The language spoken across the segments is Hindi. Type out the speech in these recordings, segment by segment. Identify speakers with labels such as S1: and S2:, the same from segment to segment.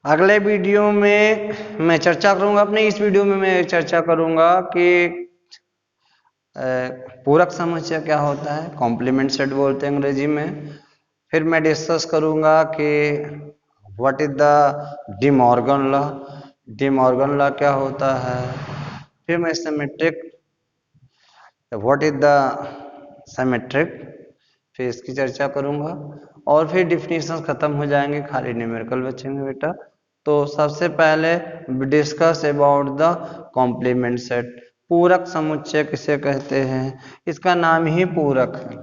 S1: अगले वीडियो में मैं चर्चा करूंगा, अपने इस वीडियो में मैं चर्चा करूंगा कि पूरक समुच्चय क्या होता है, कॉम्प्लीमेंट सेट बोलते हैं अंग्रेजी में। फिर मैं डिस्कस करूंगा कि what is the De Morgan law, De Morgan law क्या होता है। फिर मैं symmetric, what is the symmetric, फिर इसकी चर्चा करूंगा। और फिर डिफिनीशन खत्म हो जाएंगे, खाली न्यूमेरिकल बचेंगे बेटा। तो सबसे पहले discuss about the complement set. पूरक समुच्चय किसे कहते हैं, इसका नाम ही पूरक है,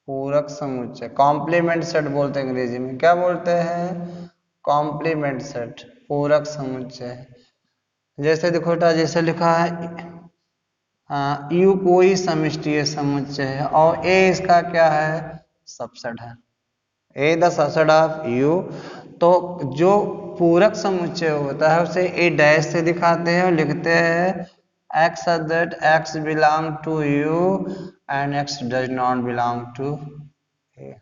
S1: पूरक समुच्चय। कॉम्प्लीमेंट सेट बोलते हैं अंग्रेजी में, क्या बोलते हैं, कॉम्प्लीमेंट सेट, पूरक समुच्चय। जैसे देखो बेटा, जैसे लिखा है यू कोई समष्टीय समुच्चय है और ए इसका क्या है, सबसेट है, ए द सबसेट ऑफ यू। तो जो पूरक समुच्चय होता है उसे ए डैश से दिखाते हैं और लिखते हैं x that x belong to U and x does not belong to A.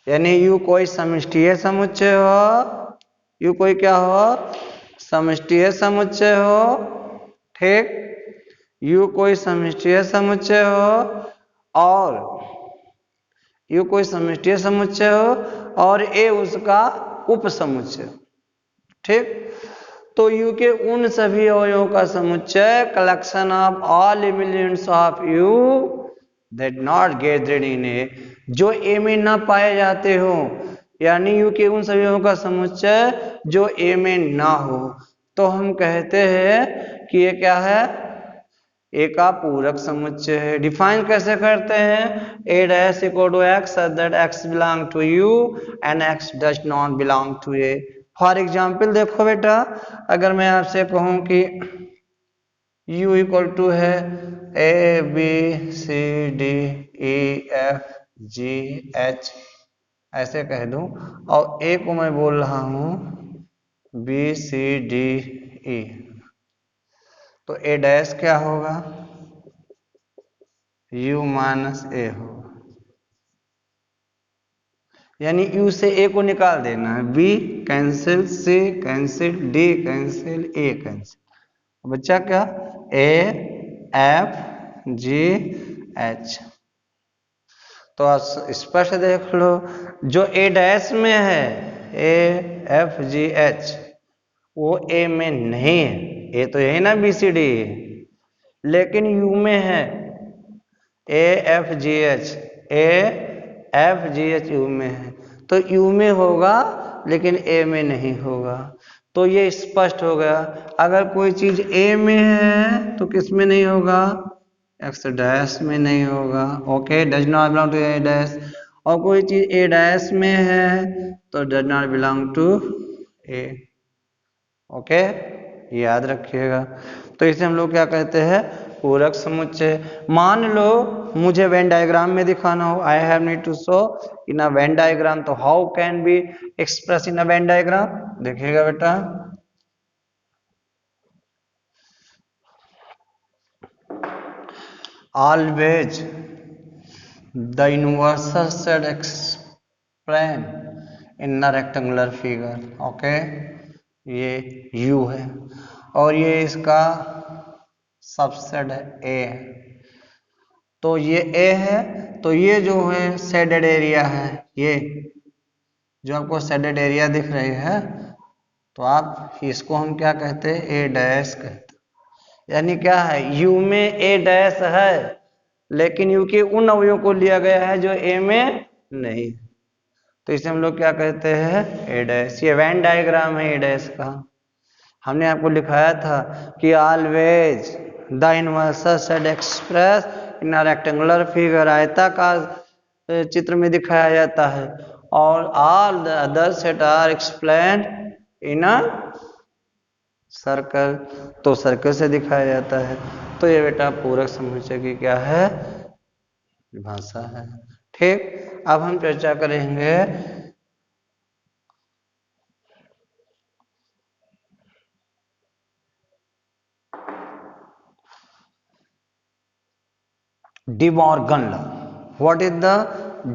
S1: यानी यू कोई समष्टीय समुच्चय हो, यू कोई क्या हो, समष्टीय समुच्चय हो, ठीक। यू कोई समष्टीय समुच्चय हो और यू कोई समष्टीय समुच्चय हो और ए उसका उप समुच्चय, ठीक। तो यू के उन सभी अवयवों का समुच्चय, collection of all elements of U that not gathered in A, जो ए में ना पाए जाते हो, यानी यू के उन सभी अवयवों का समुच्चय जो ए में ना हो, तो हम कहते हैं कि ये क्या है, ए का पूरक समुच्चय है। डिफाइन कैसे करते हैं, A dash equal to x that x belong to U and x does not belong to A. For example देखो बेटा, अगर मैं आपसे कहूं कि u इक्वल टू है A B C D E F G H, ऐसे कह दूं, और ए को मैं बोल रहा हूं बी सी डी ई, तो ए डैश क्या होगा, u माइनस ए होगा। यानी u से a को निकाल देना है, b cancel, c cancel, d cancel, a cancel, बच्चा क्या, a f g h। तो स्पष्ट देख लो, जो a डैश में है a f g h वो a में नहीं है, a तो यही ना b c d, लेकिन u में है A F G H, A F G H U में है, तो यू में होगा लेकिन ए में नहीं होगा। तो ये स्पष्ट हो गया, अगर कोई चीज ए में है तो किस में नहीं होगा, एक्स डैश में नहीं होगा, okay, does not belong to A dash. और कोई चीज ए डैश में है तो does not belong to A, okay, याद रखिएगा। तो इसे हम लोग क्या कहते हैं, पूरक समुच्चय। मान लो मुझे वेन डायग्राम में दिखाना हो, I have need to show in a Venn diagram, तो how can be express in a Venn diagram, देखिएगा बेटा। Always the universal set explain in a rectangular figure, okay, ये u है और ये इसका सबसेट है a, तो ये a है, तो ये जो है शेडेड एरिया है, ये जो आपको शेडेड एरिया दिख रही है, तो आप इसको हम क्या कहते हैं, ए डैश कहते हैं। यानी क्या है, u में ए डैश है लेकिन u के उन अवयवों को लिया गया है जो a में नहीं, तो इसे हम लोग क्या कहते हैं, ए डैश। ये वेन डायग्राम है ए डैश का। हमने आपको लिखाया था कि always the universal set express in a rectangular figure, आयताकार चित्र में दिखाया जाता है, और all the other set are explain in a circle, तो सर्कल से दिखाया जाता है। तो ये बेटा पूरक समुच्चय की क्या है, भाषा है, ठीक। अब हम चर्चा करेंगे De Morgan law. What is the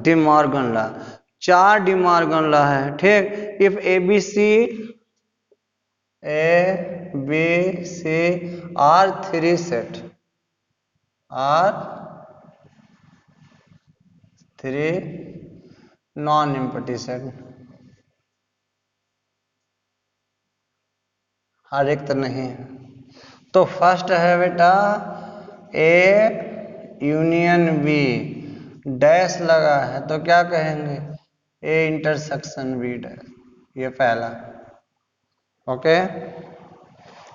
S1: De Morgan law? 4 De Morgan law है, ठीक। If A B C are 3 set, are 3 non empty set, हर एक तो नहीं है। तो फर्स्ट है बेटा ए यूनियन बी, डैश लगा है तो क्या कहेंगे, ए इंटरसेक्शन बी डैश, ये पहला। ओके,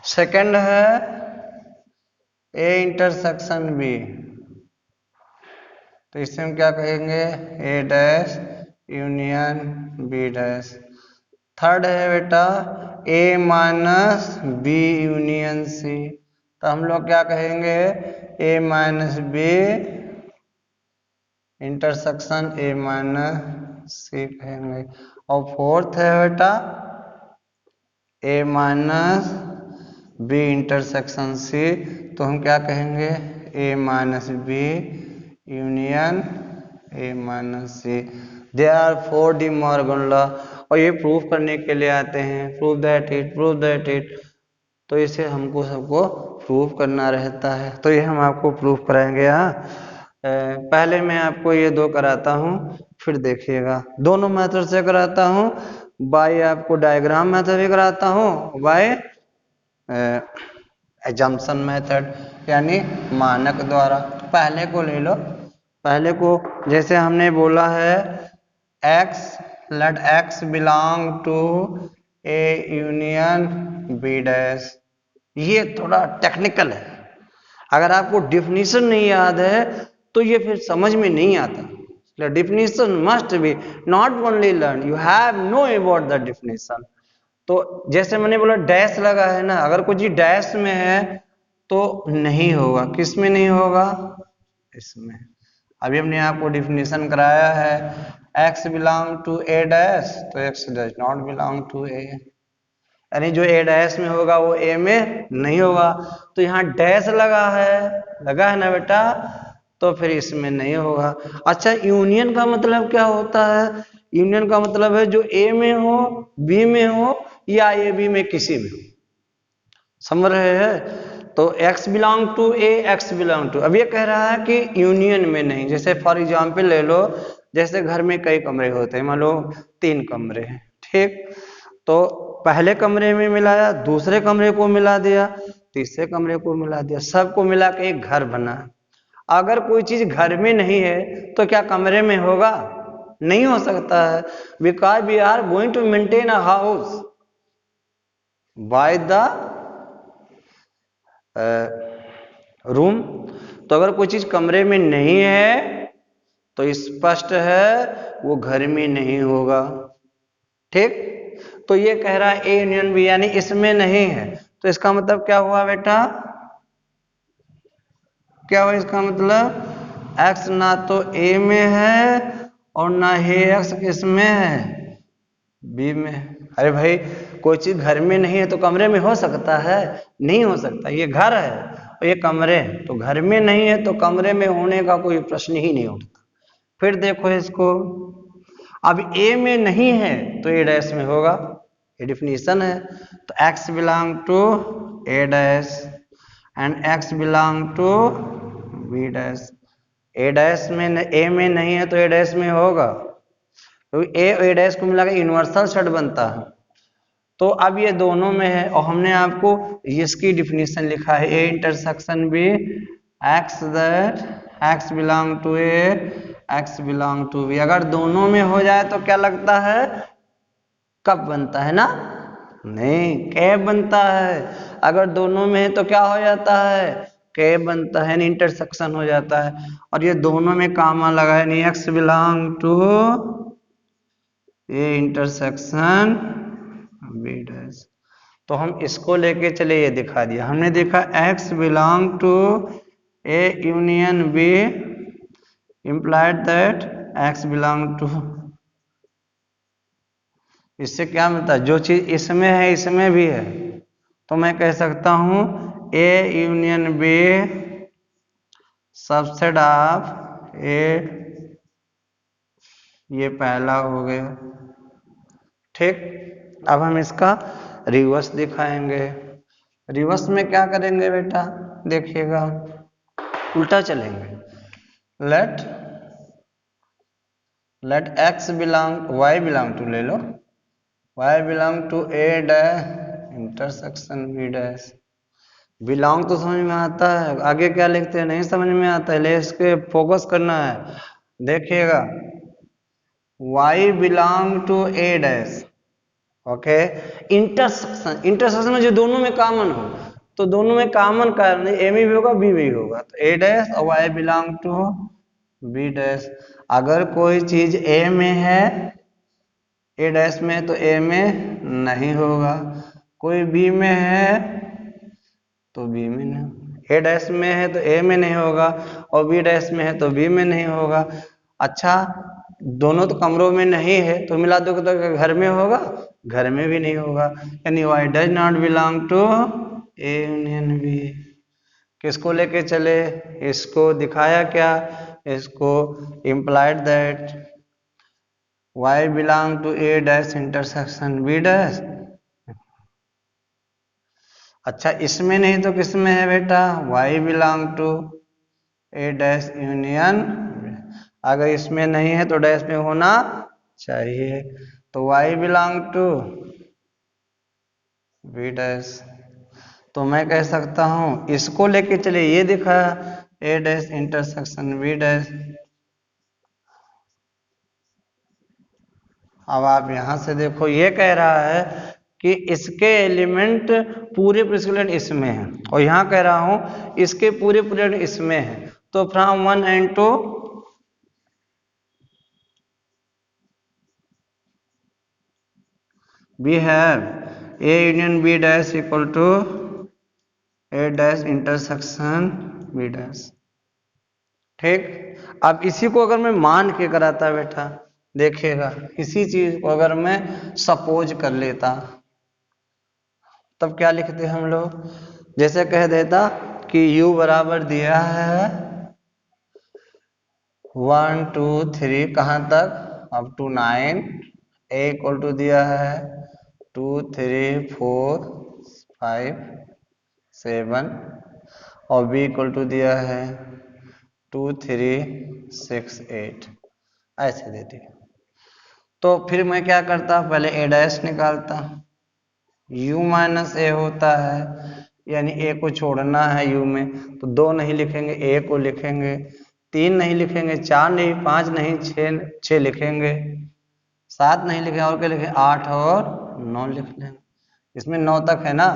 S1: सेकंड है ए इंटरसेक्शन बी, तो इससे हम क्या कहेंगे, A dash union B dash. Third है बेटा A minus B union C, तो हम लोग क्या कहेंगे, A minus B intersection A minus C कहेंगे। और फोर्थ है बेटा A minus B intersection C, तो हम क्या कहेंगे, A minus B union A minus C. There are 4 De Morgan law, और ये प्रूफ करने के लिए आते हैं, prove that it, prove that it, तो इसे हमको सबको प्रूफ करना रहता है। तो ये हम आपको प्रूफ कराएंगे। यहाँ पहले मैं आपको ये 2 कराता हूँ, फिर देखिएगा। दोनों मेथड से कराता हूँ, बाय आपको डायग्राम मेथड भी कराता हूँ, बाय एजम्पशन मेथड यानी मानक द्वारा। तो पहले को ले लो, पहले को जैसे हमने बोला है x, let x belong to A union B dash. ये थोड़ा टेक्निकल है, अगर आपको डिफिनीशन नहीं याद है तो ये फिर समझ में नहीं आता। The definition must be not only learned, you have know about the definition। तो जैसे मैंने बोला डैश लगा है ना, अगर कोई चीज डैश में है तो नहीं होगा, किस में नहीं होगा, इसमें। अभी हमने आपको डिफिनीशन कराया है x belong to A dash, तो x does not belong to A, यानी जो ए डैश में होगा वो ए में नहीं होगा। तो यहाँ डैश लगा है ना बेटा, तो फिर इसमें नहीं होगा। अच्छा, यूनियन का मतलब क्या होता है, यूनियन का मतलब है जो ए में हो, बी में हो, या ए बी में किसी में हो, समझ रहे हैं। तो x belong to A, x belong to, अब ये कह रहा है कि यूनियन में नहीं। जैसे फॉर एग्जाम्पल ले लो, जैसे घर में कई कमरे होते हैं, मान लो 3 कमरे हैं, ठीक। तो पहले कमरे में मिलाया, दूसरे कमरे को मिला दिया, तीसरे कमरे को मिला दिया, सबको मिला के एक घर बना। अगर कोई चीज घर में नहीं है तो क्या कमरे में होगा, नहीं हो सकता है, because we are going to maintain a house by the room. तो अगर कोई चीज कमरे में नहीं है तो स्पष्ट है वो घर में नहीं होगा, ठीक। तो ये कह रहा है ए यूनियन बी, यानी इसमें नहीं है, तो इसका मतलब क्या हुआ बेटा, क्या हुआ इसका मतलब, x ना तो a में है और ना ही x किसमें है, b में। अरे भाई, कोई चीज घर में नहीं है तो कमरे में हो सकता है, नहीं हो सकता। ये घर है और ये कमरे है, तो घर में नहीं है तो कमरे में होने का कोई प्रश्न ही नहीं उठता। फिर देखो इसको, अब a में नहीं है तो a डैश में होगा, ये डिफिनीशन है। तो x belong to a dash and x belong to b dash. a dash में a में नहीं है तो a डैश में होगा, तो a डैश को मिला के यूनिवर्सल सेट बनता है। तो अब ये दोनों में है, और हमने आपको इसकी डिफिनीशन लिखा है, a intersection b x that x belong to a, x belong to b। अगर दोनों में हो जाए तो क्या लगता है, कब बनता है ना, नहीं, कैप बनता है। अगर दोनों में है तो क्या हो जाता है, कैप बनता है, इंटरसेक्शन हो जाता है। और ये दोनों में कामा लगा है, नहीं, x belong to A intersection B dash. तो हम इसको लेके चले, ये दिखा दिया हमने, देखा x belong to A union B implied that x belong to. इससे क्या मिलता है, जो चीज इसमें है इसमें भी है, तो मैं कह सकता हूं A union B subset of A ये पहला हो गया। ठीक, अब हम इसका रिवर्स दिखाएंगे। रिवर्स में क्या करेंगे बेटा, देखिएगा, उल्टा चलेंगे। Let x belong, y belong to ले लो, y belong to a dash intersection b dash. Belong तो समझ में आता है, आगे क्या लिखते हैं नहीं समझ में आता है, ले इसके फोकस करना है। देखिएगा y belong to a dash, okay. Intersection, intersection में जो दोनों में कॉमन हो, तो दोनों में कॉमन कारण ए में भी होगा बी में भी होगा, तो a डैश और y belong to b dash. अगर कोई चीज a में है, a डैश में, तो a में नहीं होगा, कोई b में है तो b में नहीं, a डैश में है तो a में नहीं होगा, और b डैश में है तो b में नहीं होगा। अच्छा, दोनों तो कमरों में नहीं है, तो मिला दो तो घर में होगा, घर में भी नहीं होगा, यानी y does not belong to a union b। किसको लेके चले, इसको दिखाया क्या, इसको implied that y belong to a dash intersection b dash. अच्छा, इसमें नहीं तो किस में है बेटा, y belong to a dash union, अगर इसमें नहीं है तो डैश में होना चाहिए, तो y belong to b dash. तो मैं कह सकता हूं इसको लेके चले, ये दिखा a dash intersection b dash. अब आप यहां से देखो, ये कह रहा है कि इसके एलिमेंट पूरे एलिमेंट इसमें है, और यहां कह रहा हूं इसके पूरे एलिमेंट इसमें है, तो from 1 and 2 we have a union b dash equal to a dash intersection b dash। ठीक, अब इसी को अगर मैं मान के कराता बेटा, देखिएगा इसी चीज को अगर मैं सपोज कर लेता, तब क्या लिखते हम लोग, जैसे कह देता कि u बराबर दिया है 1 2 3 कहां तक, up to 9, a equal to दिया है 2 3 4 5 7, और b इक्वल टू दिया है 2 3 6 8, ऐसे दे दिया। तो फिर मैं क्या करता, पहले a डैश निकालता, u माइनस ए होता है, यानी a को छोड़ना है u में, तो 2 नहीं लिखेंगे, a को लिखेंगे, 3 नहीं लिखेंगे, 4 नहीं, 5 नहीं, 6 लिखेंगे, 7 नहीं लिखेंगे, और क्या लिखेंगे 8 और 9 लिख लेंगे। इसमें 9 तक है ना,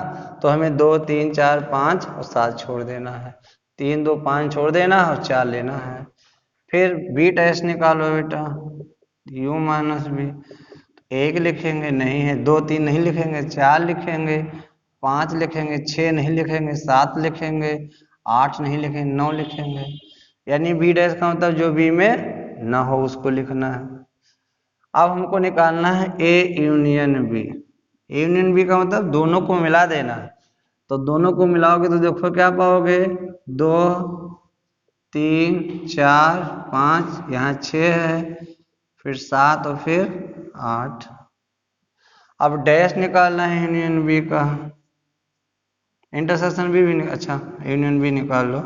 S1: तो हमें 2 3 4 5 और 7 छोड़ देना है, 3 2 5 छोड़ देना है और 4 लेना है। फिर b डैश निकालो बेटा, u माइनस बी, 1 लिखेंगे, नहीं है, 2 3 नहीं लिखेंगे, 4 लिखेंगे, 5 लिखेंगे, 6 नहीं लिखेंगे, 7 लिखेंगे, 8 नहीं लिखेंगे, 9 लिखेंगे, यानी बी डैश का मतलब जो बी में ना हो उसको लिखना है। अब हमको निकालना है A union B. A union B का मतलब दोनों को मिला देना है, तो दोनों को मिलाओगे तो देखो क्या पाओगे, 2 3 4 5, यहाँ 6 है, फिर 7 और फिर 8। अब डैश निकालना है यूनियन बी का, इंटरसेक्शन बी भी अच्छा यूनियन बी निकाल लो,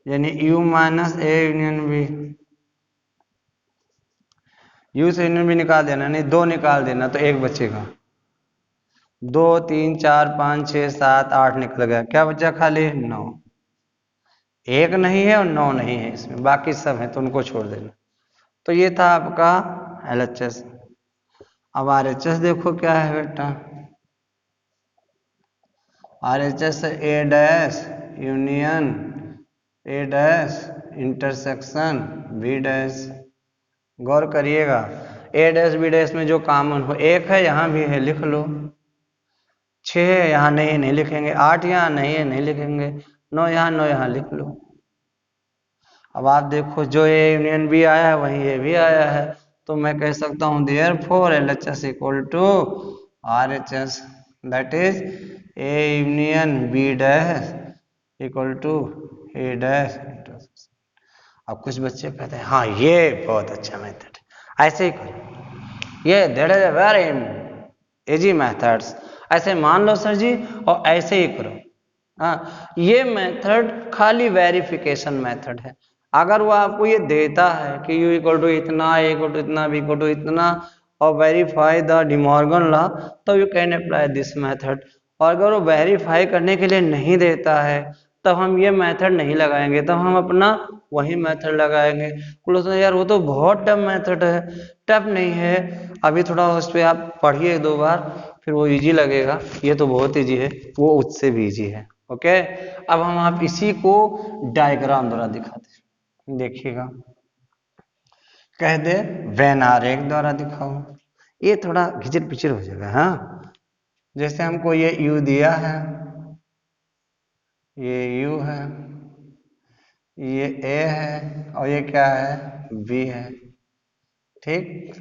S1: यानी u minus A union B, u से यूनियन बी निकाल देना, नहीं 2 निकाल देना तो 1 बचेगा, 2 3 4 5 6 7 8 निकल गया, क्या बचा खाली 9, 1 नहीं है और 9 नहीं है इसमें, बाकी सब है तो उनको छोड़ देना। तो ये था आपका LHS। अब RHS देखो क्या है बेटा, RHS A dash union A dash intersection B dash. गौर करिएगा, ए डैश बी डैश में जो कॉमन हो, 1 है यहाँ भी है लिख लो, 6 है यहाँ नहीं है नहीं लिखेंगे, 8 यहाँ नहीं है नहीं लिखेंगे, 9 यहाँ लिख लो। अब आप देखो जो ए यूनियन बी आया है वहीं ए भी आया है, तो मैं कह सकता हूं therefore LHS equal to RHS, that is A union B dash equal to A dash. अब कुछ बच्चे कहते हैं हाँ ये बहुत अच्छा मेथड, ऐसे ही करो, ये that is a very easy methods. ऐसे मान लो सर जी, और ऐसे ही करो। हाँ, ये मेथड खाली वेरिफिकेशन मेथड है। अगर वो आपको ये देता है कि u इक्वल टू इतना, a इक्वल टू इतना, b इक्वल टू इतना, और वेरीफाई द डिमॉर्गन लॉ, तो you can apply this method. और अगर वो वेरीफाई करने के लिए नहीं देता है, तब हम ये मेथड नहीं लगाएंगे, तब हम अपना वही मेथड लगाएंगे। यार वो तो बहुत टफ मेथड है। टफ नहीं है, अभी थोड़ा उस पर आप पढ़िए 2 बार, फिर वो इजी लगेगा। ये तो बहुत इजी है, वो उससे भी इजी है। ओके, अब हम आप इसी को डायग्राम द्वारा दिखाते, देखिएगा। कह दे वेन आरेख द्वारा दिखाओ, ये थोड़ा घिचर पिचर हो जाएगा। हाँ, जैसे हमको ये u दिया है, ये u है, ये a है, और ये क्या है, b है। ठीक,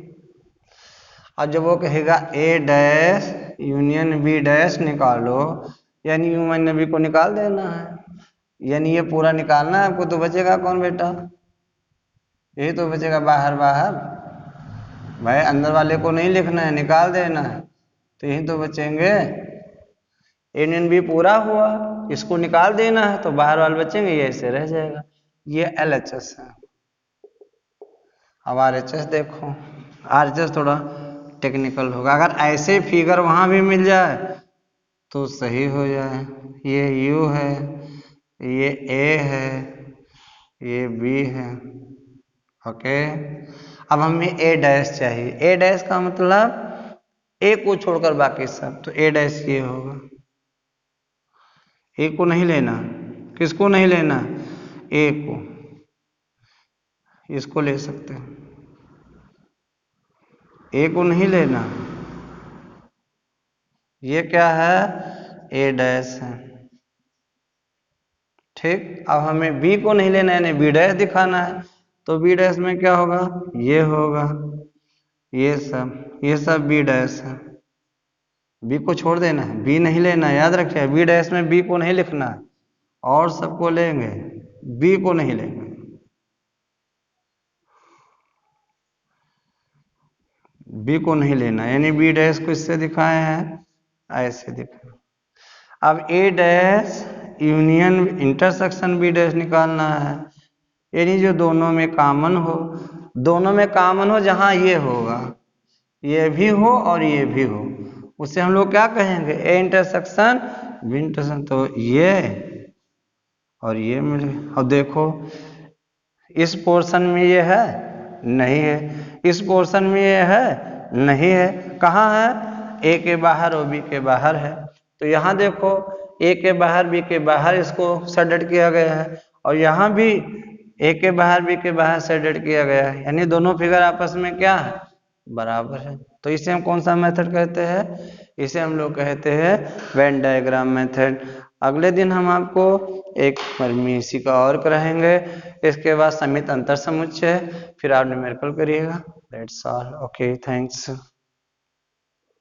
S1: और जब वो कहेगा a dash union b dash निकालो, यानी u माइनस b को निकाल देना है, यानी ये पूरा निकालना है आपको। तो बचेगा कौन बेटा, यही तो बचेगा बाहर बाहर। भाई अंदर वाले को नहीं लिखना है, निकाल देना है, तो यही तो बचेंगे। यूनियन बी पूरा हुआ, इसको निकाल देना है, तो बाहर वाले बचेंगे, ये ऐसे रह जाएगा। ये LHS है। अब RHS देखो, RHS थोड़ा टेक्निकल होगा। अगर ऐसे फिगर वहां भी मिल जाए तो सही हो जाए। ये U है, ये A है, ये B है। ओके, अब हमें A डैश चाहिए। A डैश का मतलब A को छोड़कर बाकी सब, तो A डैश ये होगा। A को नहीं लेना, किसको नहीं लेना, A को, इसको ले सकते हैं, A को नहीं लेना। ये क्या है, A डैश है। ठीक, अब हमें B को नहीं लेना, यानी B डैश दिखाना है, तो B डैश में क्या होगा, ये होगा, ये सब B डैश है। B को छोड़ देना है, B नहीं लेना है, याद रखिए। B डैश में B को नहीं लिखना है, और सबको लेंगे, B को नहीं लेंगे। B को नहीं लेना, यानी B डैश को इससे दिखाए हैं, ऐसे दिखाए। अब A dash union intersection B dash निकालना है, यानी जो दोनों में कॉमन हो, दोनों में कॉमन हो, जहां ये होगा, ये भी हो और ये भी हो, उसे हम लोग क्या कहेंगे, A इंटरसेक्शन B इंटरसेक्शन। तो ये और ये मिल गए। अब देखो, इस पोर्शन में ये है, नहीं है, इस पोर्शन में ये है, नहीं है। कहाँ है, A के बाहर और B के बाहर है। तो यहाँ देखो, A के बाहर B के बाहर इसको सेडेड किया गया है, और यहाँ भी A के बाहर B के बाहर सेडेड किया गया है, यानी दोनों फिगर आपस में क्या है, बराबर है। तो इसे हम कौन सा मेथड कहते हैं, इसे हम लोग कहते हैं वेन डायग्राम मेथड। अगले दिन हम आपको एक इसी का और कराएंगे, इसके बाद समित अंतर समुच्चय, फिर आप न्यूमेरिकल करिएगा। That's all. Okay, thanks.